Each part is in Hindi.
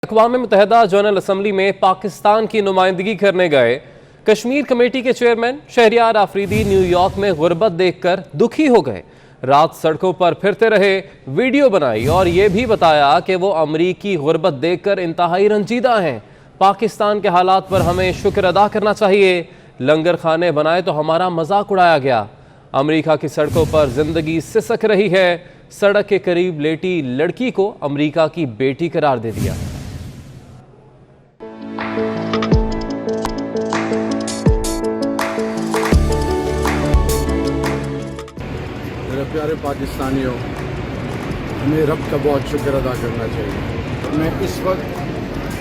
अक़वाम मुत्तहिदा जनरल असम्बली में पाकिस्तान की नुमाइंदगी करने गए कश्मीर कमेटी के चेयरमैन शहरियार आफरीदी न्यूयॉर्क में गुर्बत देखकर दुखी हो गए। रात सड़कों पर फिरते रहे, वीडियो बनाई और ये भी बताया कि वो अमरीकी गुर्बत देखकर इंतहाई रंजीदा हैं। पाकिस्तान के हालात पर हमें शुक्र अदा करना चाहिए। लंगर खाने बनाए तो हमारा मजाक उड़ाया गया। अमरीका की सड़कों पर जिंदगी सिसक रही है। सड़क के करीब लेटी लड़की को अमरीका की बेटी करार दे दिया। मेरे प्यारे पाकिस्तानियों, हमें रब का बहुत शुक्र अदा करना चाहिए। मैं इस वक्त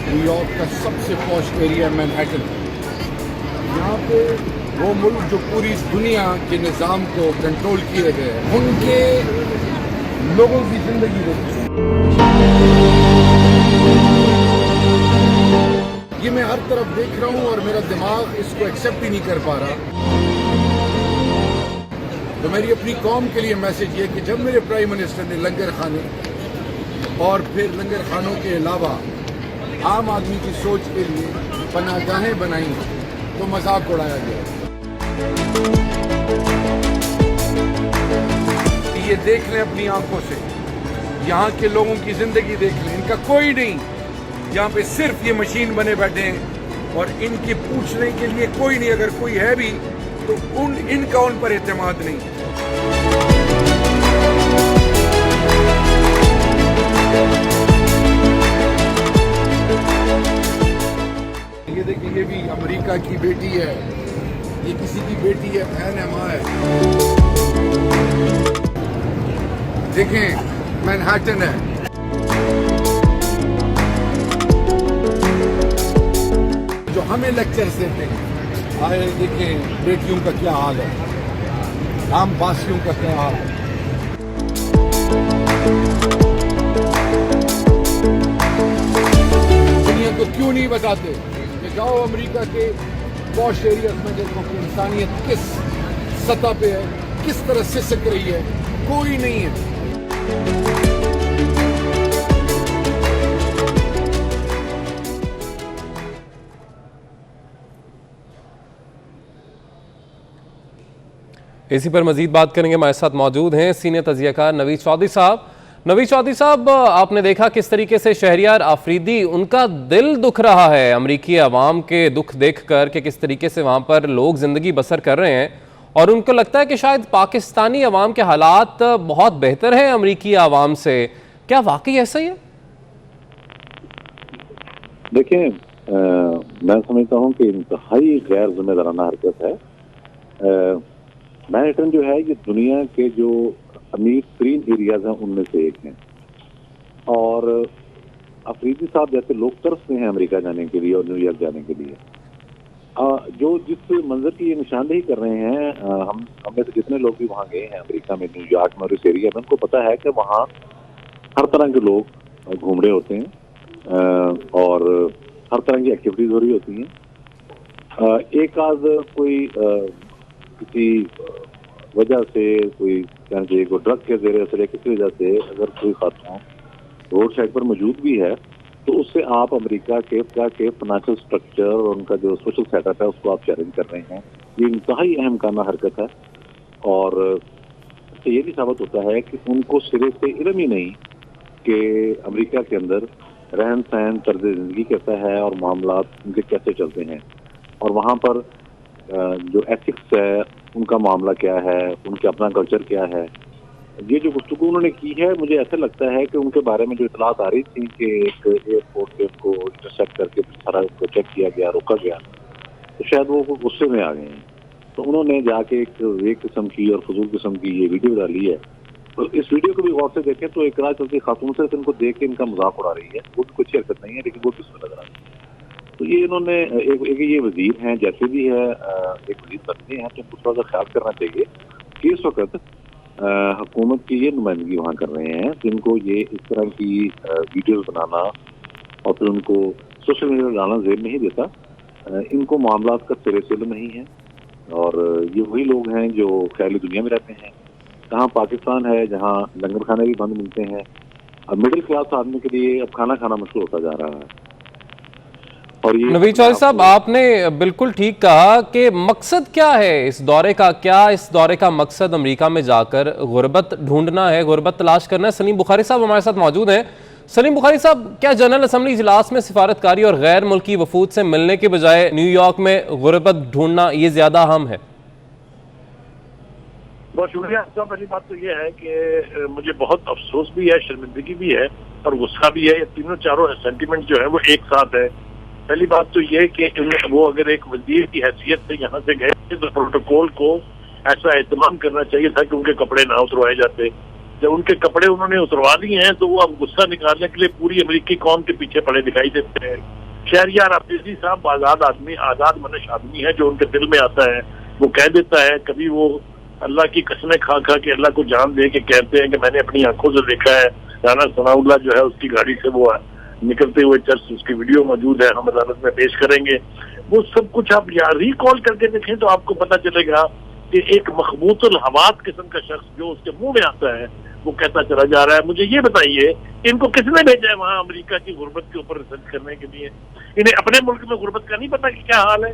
न्यूयॉर्क का सबसे पॉश एरिया मैनहट्टन, यहाँ पे वो मुल्क जो पूरी दुनिया के निज़ाम को कंट्रोल किए गए हैं, उनके लोगों की ज़िंदगी देखते ये मैं हर तरफ देख रहा हूँ और मेरा दिमाग इसको एक्सेप्ट ही नहीं कर पा रहा। तो मेरी अपनी कौम के लिए मैसेज ये कि जब मेरे प्राइम मिनिस्टर ने लंगर खाने और फिर लंगर खानों के अलावा आम आदमी की सोच के लिए पनाहगाहें बनाई तो मजाक उड़ाया गया। ये देख लें अपनी आंखों से, यहाँ के लोगों की जिंदगी देख लें। इनका कोई नहीं, यहाँ पे सिर्फ ये मशीन बने बैठे हैं और इनकी पूछने के लिए कोई नहीं। अगर कोई है भी तो इनका उन पर एतमाद नहीं। ये देखिए, ये भी अमेरिका की बेटी है, ये किसी की बेटी है, बहन है, माँ है। देखें, मैनहट्टन है। जो हमें लेक्चर्स देते हैं, आए देखें बेटियों का क्या हाल है, आम वासियों का क्या हाल है। दुनिया को क्यों नहीं बताते कि जाओ अमेरिका के पॉश एरियाज में देखो कि इंसानियत किस सतह पे है, किस तरह से सिसक रही है। कोई नहीं है। इसी पर मजीद बात करेंगे। हमारे साथ मौजूद हैं सीनियर तजियाकार नवीद चौधरी साहब। नवीद चौधरी साहब, आपने देखा किस तरीके से शहरियार आफरीदी, उनका दिल दुख रहा है अमरीकी अवाम के दुख देखकर कि किस तरीके से वहाँ पर लोग ज़िंदगी बसर कर रहे हैं, और उनको लगता है कि शायद पाकिस्तानी अवाम के हालात बहुत बेहतर हैं अमरीकी अवाम से। क्या वाकई ऐसा ही है? देखिए, मैं समझता हूँ कि इंतहाई गैर जिम्मेदाराना हरकत है। मैनहट्टन जो है ये दुनिया के जो अमीर तरीन एरियाज हैं उनमें से एक हैं, और अफरीदी साहब जैसे लोग तरसते हैं अमेरिका जाने के लिए और न्यूयॉर्क जाने के लिए। जो जिस मंजर की ये निशानदेही कर रहे हैं, हम में से जितने लोग भी वहाँ गए हैं अमेरिका में, न्यूयॉर्क में और इस एरिया में, उनको पता है कि वहाँ हर तरह के लोग घूम रहे होते हैं और हर तरह की एक्टिविटीज हो रही होती हैं। एक आध कोई किसी वजह से, कोई कहना चाहिए कोई ड्रग के ज़रिए से, किसी वजह से अगर कोई खातून रोड साइड पर मौजूद भी है तो उससे आप अमेरिका के फाइनेंशियल स्ट्रक्चर और उनका जो सोशल सेटअप है उसको आप चैलेंज कर रहे हैं। ये इंतहाई अहम काना हरकत है, और इससे ये भी साबित होता है कि उनको सिरे से इल्म ही नहीं कि अमेरिका के अंदर रहन सहन, तर्ज जिंदगी कैसा है और मामलात उनके कैसे चलते हैं, और वहाँ पर जो एथिक्स है उनका मामला क्या है, उनके अपना कल्चर क्या है। ये जो गुफ्तगू उन्होंने की है, मुझे ऐसा लगता है कि उनके बारे में जो इतलात आ रही थी कि एक एयरपोर्ट पे उनको इंटरसेप्ट करके सारा उनको चेक किया गया, रोका गया, तो शायद वो गुस्से में आ गए हैं। तो उन्होंने जाके एक किस्म की और फजूल किस्म की ये वीडियो डाली है। तो इस वीडियो को भी गौर से देखें तो एक रात खातून से इनको देख के इनका मजाक उड़ा रही है। वो भी कुछ हरकत नहीं है, लेकिन वो किसमें लग रहा है। तो ये इन्होंने एक ये वजीर हैं, जैसे भी है एक वजीर बनते हैं तो कुछ थोड़ा सा ख्याल करना चाहिए कि इस वक्त हुकूमत की ये नुमाइंदगी वहाँ कर रहे हैं, जिनको ये इस तरह की वीडियोस बनाना और फिर उनको सोशल मीडिया में डालना जेब नहीं देता। इनको मामलात का सिरे से नहीं है, और ये वही लोग हैं जो ख्याली दुनिया में रहते हैं। कहाँ पाकिस्तान है जहाँ लंगर खाने भी बंद मिलते हैं, मिडिल क्लास आदमी के लिए अब खाना खाना मुश्किल होता जा रहा है। और ये नवीद चौधरी साहब, आपने बिल्कुल ठीक कहा कि मकसद क्या है इस दौरे का? क्या इस दौरे का मकसद अमेरिका में जाकर गुर्बत ढूंढना है, गुर्बत तलाश करना है? सलीम बुखारी साहब हमारे साथ मौजूद हैं। सलीम बुखारी साहब, क्या जनरल असम्बली इजलास में सिफारतकारी और गैर मुल्की वफूद से मिलने के बजाय न्यूयॉर्क में गुर्बत ढूंढना ये ज्यादा अहम है? बहुत शुक्रिया साहब। पहली बात तो ये है कि मुझे बहुत अफसोस भी है, शर्मिंदगी भी है और गुस्सा भी है। ये तीनों चारों सेंटीमेंट जो है वो एक साथ है। पहली बात तो ये कि वो अगर एक वजीर की हैसियत से यहाँ से गए तो प्रोटोकॉल को ऐसा एहतमाम करना चाहिए था कि उनके कपड़े ना उतरवाए जाते। जब उनके कपड़े उन्होंने उतरवा दिए हैं तो वो अब गुस्सा निकालने के लिए पूरी अमेरिकी कौम के पीछे पड़े दिखाई देते हैं। शहरियार अफरीदी साहब आजाद आदमी, आजाद मनश आदमी है। जो उनके दिल में आता है वो कह देता है। कभी वो अल्लाह की कसमें खा खा के अल्लाह को जान दे के कहते हैं कि मैंने अपनी आंखों से देखा है राना सनाउल्लाह जो है उसकी गाड़ी से वो निकलते हुए चर्च, उसकी वीडियो मौजूद है, हम अदालत में पेश करेंगे। वो सब कुछ आप या रिकॉल करके देखें तो आपको पता चलेगा कि एक मखबूतुल हवात किस्म का शख्स जो उसके मुंह में आता है वो कहता चला जा रहा है। मुझे ये बताइए, इनको किसने भेजा है वहां अमेरिका की गुर्बत के ऊपर रिसर्च करने के लिए? इन्हें अपने मुल्क में गुर्बत का नहीं पता कि क्या हाल है?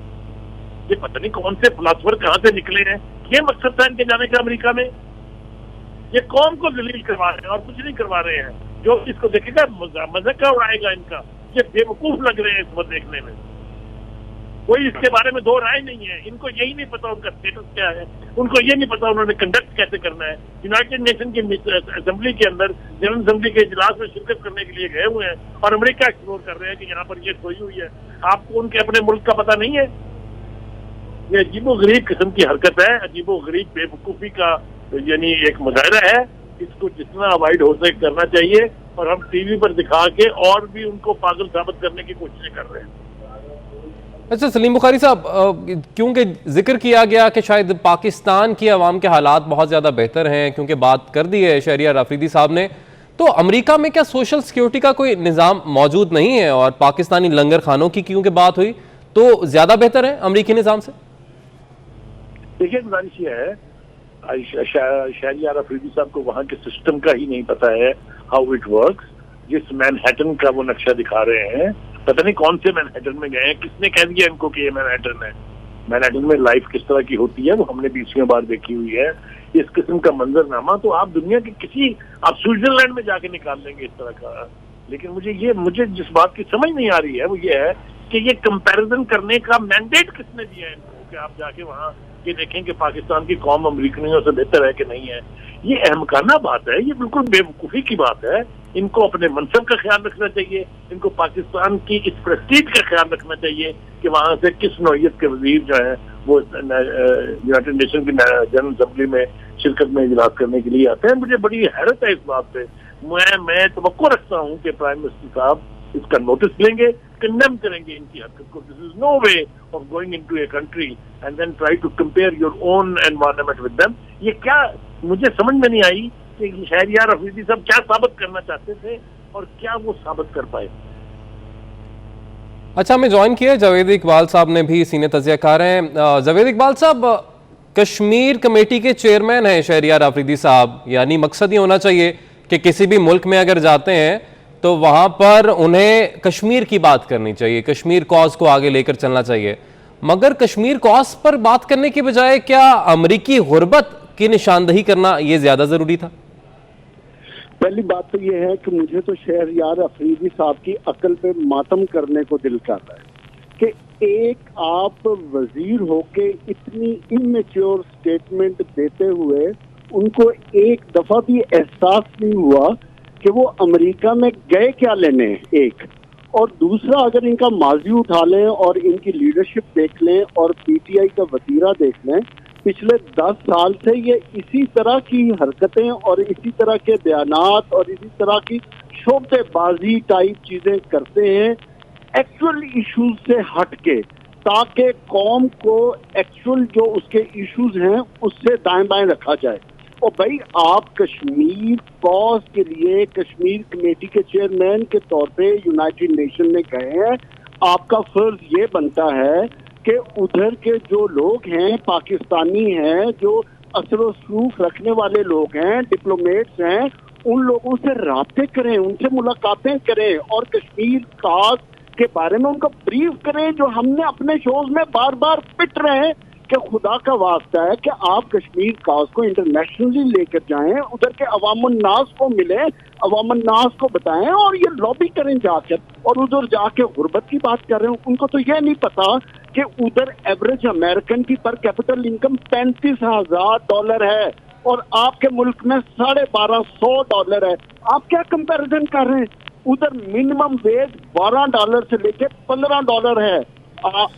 ये पता नहीं कौन से फिलासफर कहाँ से निकले हैं। ये मकसद था इनके जाने का अमेरिका में। ये कौम को जलील करवा रहे हैं और कुछ नहीं करवा रहे हैं। जो इसको देखेगा मजाक उड़ाएगा इनका। ये बेवकूफ लग रहे हैं इस वक्त देखने में। कोई इसके बारे में दो राय नहीं है। इनको यही नहीं पता उनका स्टेटस क्या है, उनको ये नहीं पता उन्होंने कंडक्ट कैसे करना है। यूनाइटेड नेशन की असेंबली के अंदर जनरल असेंबली के इजलास में शिरकत करने के लिए गए हुए हैं और अमेरिका एक्सप्लोर कर रहे हैं कि यहाँ पर ये सोई हुई है। आपको उनके अपने मुल्क का पता नहीं है? ये अजीबो गरीब किस्म की हरकत है, अजीबो गरीब बेवकूफी का यानी एक मुजाहरा है। इसको जितना अवॉइड हो सके करना चाहिए और हम टीवी पर दिखा के और भी उनको पागल साबित करने की कोशिश कर रहे हैं। अच्छा सलीम बुखारी साहब, क्योंकि जिक्र किया गया कि शायद पाकिस्तान की आवाम के हालात बहुत ज़्यादा बेहतर हैं, क्योंकि बात कर दी है शहरियार अफरीदी साहब ने, तो अमेरिका में क्या सोशल सिक्योरिटी का कोई निज़ाम मौजूद नहीं है? और पाकिस्तानी लंगर खानों की क्योंकि बात हुई तो ज़्यादा बेहतर है अमेरिकी निज़ाम से? देखिए, गुजारिश ये है, शहरियार अफरीदी साहब को वहाँ के सिस्टम का ही नहीं पता है, हाउ इट वर्क्स। जिस मैनहट्टन का वो नक्शा दिखा रहे हैं, पता नहीं कौन से मैनहट्टन में गए हैं, किसने कह दिया इनको कि ये मैनहट्टन है। मैनहट्टन में लाइफ किस तरह की होती है वो हमने 20वीं बार देखी हुई है। इस किस्म का मंजरनामा तो आप दुनिया के किसी, आप स्विट्जरलैंड में जाके निकाल लेंगे इस तरह का। लेकिन मुझे जिस बात की समझ नहीं आ रही है वो ये है कि ये कंपैरिजन करने का मैंडेट किसने दिया है इनको कि आप जाके वहाँ ये देखें कि पाकिस्तान की कौम अमरीकनियों से बेहतर है कि नहीं है। ये अहमकाना बात है, ये बिल्कुल बेवकूफ़ी की बात है। इनको अपने मनसब का ख्याल रखना चाहिए, इनको पाकिस्तान की इस प्रेस्टीज का ख्याल रखना चाहिए कि वहाँ से किस नौइयत के वजीर जो है वो यूनाइटेड नेशन की जनरल असेंबली में शिरकत में इजलास करने के लिए आते हैं। मुझे बड़ी हैरत है इस बात से। मैं तवक्को रखता हूँ कि प्राइम मिनिस्टर साहब इसका नोटिस लेंगे, कंडेम करेंगे इनकी हरकत को। This is no way of going into a country and then try to compare your own environment with them. ये क्या, मुझे समझ में नहीं आई कि शहरियार अफरीदी साहब क्या साबित करना चाहते थे और क्या वो साबित कर पाए। अच्छा, हमें ज्वाइन किया जावेद इकबाल साहब ने भी सीनियर तज्ज़ियाकार हैं। जावेद इकबाल साहब, कश्मीर कमेटी के चेयरमैन हैं शहरियार अफरीदी साहब, यानी मकसद ये होना चाहिए कि किसी भी मुल्क में अगर जाते हैं तो वहाँ पर उन्हें कश्मीर की बात करनी चाहिए, कश्मीर कॉज को आगे लेकर चलना चाहिए। मगर कश्मीर कॉज पर बात करने के बजाय क्या अमरीकी गुर्बत की निशानदही करना ये ज़्यादा ज़रूरी था? पहली बात तो ये है कि मुझे तो शहरियार अफरीदी साहब की अकल पे मातम करने को दिल कर रहा है कि एक आप वजीर होके इतनी इमेच्योर स्टेटमेंट देते हुए उनको एक दफा भी एहसास नहीं हुआ कि वो अमेरिका में गए क्या लेने, एक। और दूसरा, अगर इनका माजी उठा लें और इनकी लीडरशिप देख लें और पीटीआई का वतीरा देख लें, पिछले 10 साल से ये इसी तरह की हरकतें और इसी तरह के बयानात और इसी तरह की शोबेबाजी टाइप चीजें करते हैं एक्चुअल इश्यूज से हटके, ताकि कौम को एक्चुअल जो उसके इश्यूज हैं उससे दाएं बाएं रखा जाए। और भाई, आप कश्मीर कॉज के लिए कश्मीर कमेटी के चेयरमैन के तौर पे यूनाइटेड नेशन में गए हैं। आपका फर्ज ये बनता है कि उधर के जो लोग हैं, पाकिस्तानी हैं, जो असर व सरूफ रखने वाले लोग हैं, डिप्लोमेट्स हैं, उन लोगों से राब्ते करें, उनसे मुलाकातें करें और कश्मीर काज के बारे में उनको ब्रीफ करें, जो हमने अपने शोज में बार बार पिट रहे हैं कि खुदा का वास्ता है कि आप कश्मीर काज को इंटरनेशनली लेकर जाएं, उधर के अवामुन नास को मिले, अवामुन नास को बताएं और ये लॉबी करें जाकर, और उधर जाके गुर्बत की बात कर रहे हैं। उनको तो ये नहीं पता कि उधर एवरेज अमेरिकन की पर कैपिटल इनकम $35,000 है और आपके मुल्क में $1250 है। आप क्या कंपैरिजन कर रहे हैं? उधर मिनिमम वेज $12 से लेके $15 है। आप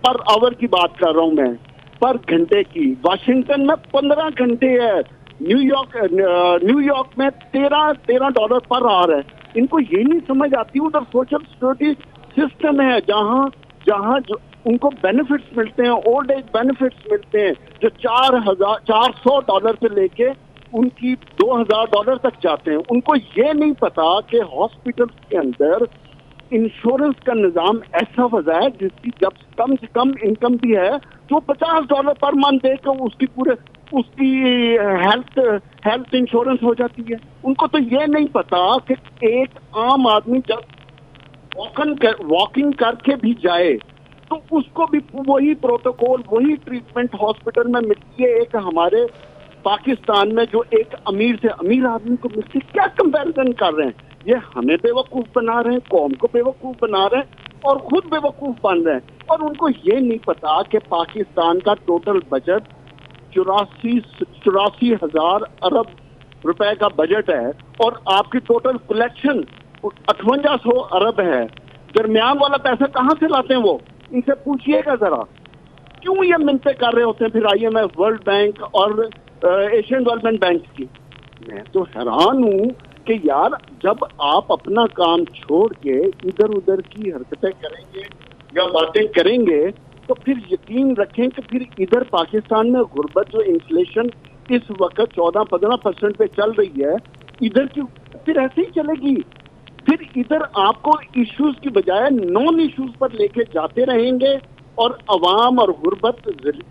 पर आवर की बात कर रहा हूं मैं, पर घंटे की। वाशिंगटन में 15 घंटे है, न्यूयॉर्क में $13 पर आवर है। इनको ये नहीं समझ आती, उधर सोशल सिक्योरिटी सिस्टम है जहां उनको बेनिफिट्स मिलते हैं, ओल्ड एज बेनिफिट्स मिलते हैं, जो $400 से लेके उनकी $2,000 तक जाते हैं। उनको ये नहीं पता कि हॉस्पिटल के अंदर इंश्योरेंस का निजाम ऐसा वजह है जिसकी जब कम से कम इनकम भी है तो $50 पर मंथ देकर उसकी हेल्थ इंश्योरेंस हो जाती है। उनको तो ये नहीं पता कि एक आम आदमी जब वॉकिंग करके भी जाए तो उसको भी वही प्रोटोकॉल, वही ट्रीटमेंट हॉस्पिटल में मिलती है एक हमारे पाकिस्तान में जो एक अमीर से अमीर आदमी को मिलती है। क्या कंपैरिजन कर रहे हैं? ये हमें बेवकूफ बना रहे हैं, कौम को बेवकूफ बना रहे हैं और खुद बेवकूफ बन रहे हैं। और उनको ये नहीं पता कि पाकिस्तान का टोटल बजट 84,000 अरब रुपए का बजट है और आपकी टोटल कलेक्शन 5800 अरब है। दरमियान वाला पैसा कहाँ से लाते हैं वो? इनसे पूछिएगा जरा, क्यों ये मिन्नतें कर रहे होते हैं फिर IMF, वर्ल्ड बैंक और एशियन डेवलपमेंट बैंक की। मैं तो हैरान हूं कि यार जब आप अपना काम छोड़ के इधर उधर की हरकतें करेंगे या बातें करेंगे तो फिर यकीन रखें कि फिर इधर पाकिस्तान में गुर्बत जो इन्फ्लेशन इस वक्त 14-15% पे चल रही है, इधर की फिर ऐसे ही चलेगी। फिर इधर आपको इश्यूज की बजाय नॉन इश्यूज पर लेके जाते रहेंगे और अवाम और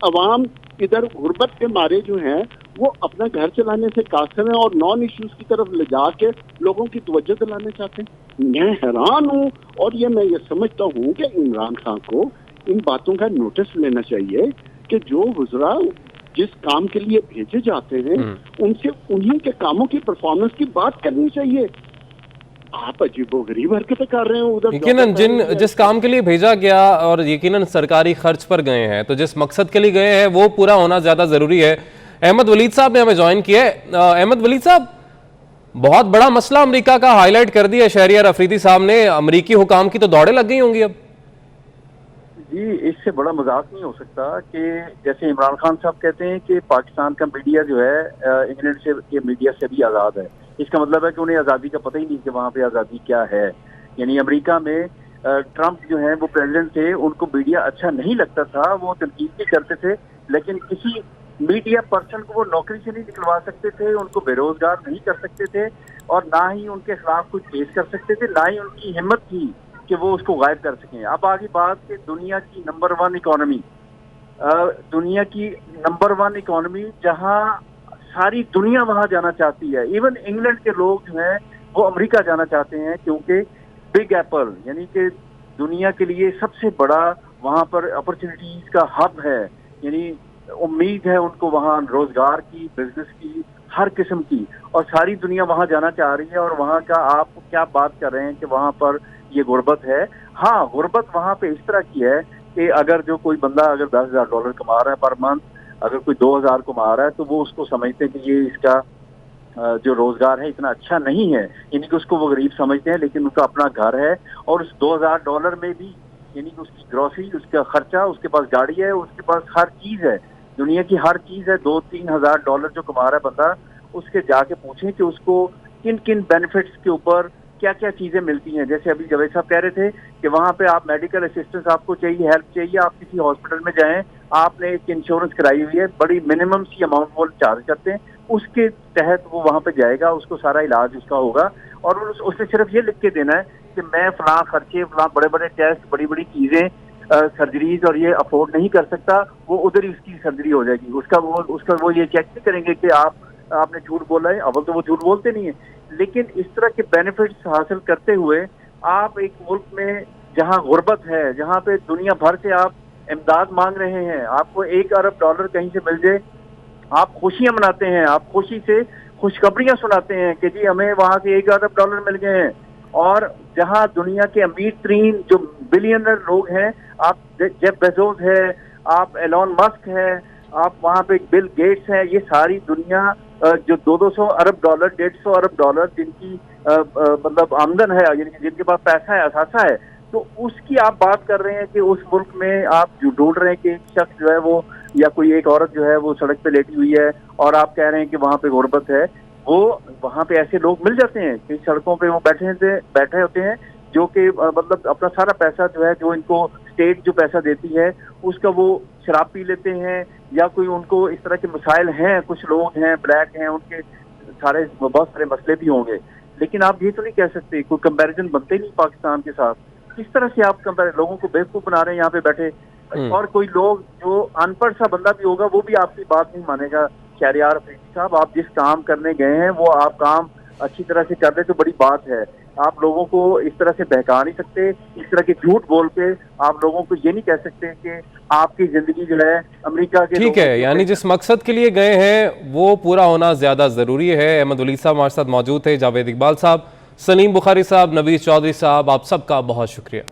अवाम इधर गुर्बत के मारे जो हैं वो अपना घर चलाने से कासिर हैं और नॉन इश्यूज की तरफ ले जाके लोगों की तवज्जो दिलाना चाहते हैं। मैं हैरान हूँ और मैं ये समझता हूँ कि इमरान खान को इन बातों का नोटिस लेना चाहिए कि जो वज़रा जिस काम के लिए भेजे जाते हैं उनसे उन्हीं के कामों की परफॉर्मेंस की बात करनी चाहिए। आप अजीबोगरीब हरकतें कर रहे हैं उधर। यकीनन जिस काम के लिए भेजा गया और यकीनन सरकारी खर्च पर गए हैं तो जिस मकसद के लिए गए हैं वो पूरा होना ज्यादा जरूरी है। अहमद वलीद साहब ने हमें ज्वाइन किया है। अहमद वलीद साहब, बहुत बड़ा मसला अमेरिका का हाईलाइट कर दिया शहरियार अफरीदी साहब ने। अमेरिकी हुकाम की तो दौड़े लग गई होंगी अब। जी, इससे बड़ा मजाक नहीं हो सकता कि जैसे इमरान खान साहब कहते हैं कि पाकिस्तान का मीडिया जो है इंग्लैंड से के मीडिया से भी आज़ाद है। इसका मतलब है कि उन्हें आज़ादी का पता ही नहीं कि वहाँ पे आज़ादी क्या है। यानी अमेरिका में ट्रंप जो है वो प्रेसिडेंट थे, उनको मीडिया अच्छा नहीं लगता था, वो तनकीद भी करते थे, लेकिन किसी मीडिया पर्सन को वो नौकरी से नहीं निकलवा सकते थे, उनको बेरोजगार नहीं कर सकते थे और ना ही उनके खिलाफ कुछ केस कर सकते थे, ना ही उनकी हिम्मत थी कि वो उसको गायब कर सकें। अब आगे बात कि दुनिया की नंबर 1 इकोनॉमी जहां सारी दुनिया वहां जाना चाहती है। इवन इंग्लैंड के लोग जो हैं वो अमेरिका जाना चाहते हैं क्योंकि बिग एप्पल यानी कि दुनिया के लिए सबसे बड़ा वहां पर अपॉर्चुनिटीज का हब है। यानी उम्मीद है उनको वहां रोजगार की, बिजनेस की, हर किस्म की, और सारी दुनिया वहां जाना चाह रही है। और वहां का आप क्या बात कर रहे हैं कि वहां पर ये गुर्बत है। हाँ, गुर्बत वहां पे इस तरह की है कि अगर जो कोई बंदा अगर $10,000 कमा रहा है पर मंथ, अगर कोई 2,000 कमा रहा है तो वो उसको समझते हैं कि ये इसका जो रोजगार है इतना अच्छा नहीं है, यानी कि उसको वो गरीब समझते हैं। लेकिन उसका अपना घर है और उस $2,000 में भी यानी कि उसकी ग्रोसरी, उसका खर्चा, उसके पास गाड़ी है, उसके पास हर चीज है, दुनिया की हर चीज है। $2-3,000 जो कमा रहा है बंदा, उसके जाके पूछें कि उसको किन किन बेनिफिट्स के ऊपर क्या क्या चीजें मिलती हैं। जैसे अभी जावेद साहब कह रहे थे कि वहां पे आप मेडिकल असिस्टेंस आपको चाहिए, हेल्प चाहिए, आप किसी हॉस्पिटल में जाएं, आपने एक इंश्योरेंस कराई हुई है, बड़ी मिनिमम सी अमाउंट वो चार्ज करते हैं, उसके तहत वो वहां पे जाएगा, उसको सारा इलाज उसका होगा और उसने सिर्फ ये लिख के देना है कि मैं फलां खर्चे, फलां बड़े बड़े टेस्ट, बड़ी बड़ी चीजें, सर्जरीज और ये अफोर्ड नहीं कर सकता, वो उधर ही उसकी सर्जरी हो जाएगी। उसका वो ये चेक नहीं करेंगे कि आप आपने झूठ बोला है, अव्वल तो वो झूठ बोलते नहीं है, लेकिन इस तरह के बेनिफिट्स हासिल करते हुए आप एक मुल्क में जहां गुर्बत है, जहां पे दुनिया भर से आप इमदाद मांग रहे हैं, आपको $1 अरब कहीं से मिल जाए, आप खुशियां मनाते हैं, आप खुशी से खुशखबरियां सुनाते हैं कि जी हमें वहां से $1 अरब मिल गए हैं। और जहां दुनिया के अमीर तरीन जो बिलियनर लोग हैं, आप जेफ बेजोस है, आप एलॉन मस्क है, आप वहां पे बिल गेट्स है, ये सारी दुनिया जो 200 अरब डॉलर, $150 अरब जिनकी मतलब आमदन है, यानी कि जिनके पास पैसा है, असासा है, तो उसकी आप बात कर रहे हैं कि उस मुल्क में आप जो ढूंढ रहे हैं कि एक शख्स जो है वो या कोई एक औरत जो है वो सड़क पे लेटी हुई है और आप कह रहे हैं कि वहां पे गुर्बत है। वो वहां पे ऐसे लोग मिल जाते हैं कि सड़कों पे वो बैठे होते हैं जो कि मतलब अपना सारा पैसा जो है, जो इनको स्टेट जो पैसा देती है उसका वो शराब पी लेते हैं, या कोई उनको इस तरह के मसाइल हैं, कुछ लोग हैं ब्लैक हैं, उनके सारे बहुत सारे मसले भी होंगे। लेकिन आप ये तो नहीं कह सकते, कोई कंपैरिजन बनते नहीं पाकिस्तान के साथ। किस तरह से आप लोगों को बेवकूफ बना रहे हैं यहाँ पे बैठे। और कोई लोग जो अनपढ़ सा बंदा भी होगा वो भी आपकी बात नहीं मानेगा। शहरयार अफरीदी साहब, आप जिस काम करने गए हैं वो आप काम अच्छी तरह से कर रहे तो बड़ी बात है। आप लोगों को इस तरह से बहका नहीं सकते, इस तरह के झूठ बोल के आप लोगों को ये नहीं कह सकते कि आपकी जिंदगी जो है अमेरिका के। ठीक है, यानी जिस मकसद के लिए गए हैं वो पूरा होना ज्यादा जरूरी है। अहमद वली साहब हमारे साथ मौजूद थे, जावेद इकबाल साहब, सलीम बुखारी साहब, नवीद चौधरी साहब, आप सबका बहुत शुक्रिया।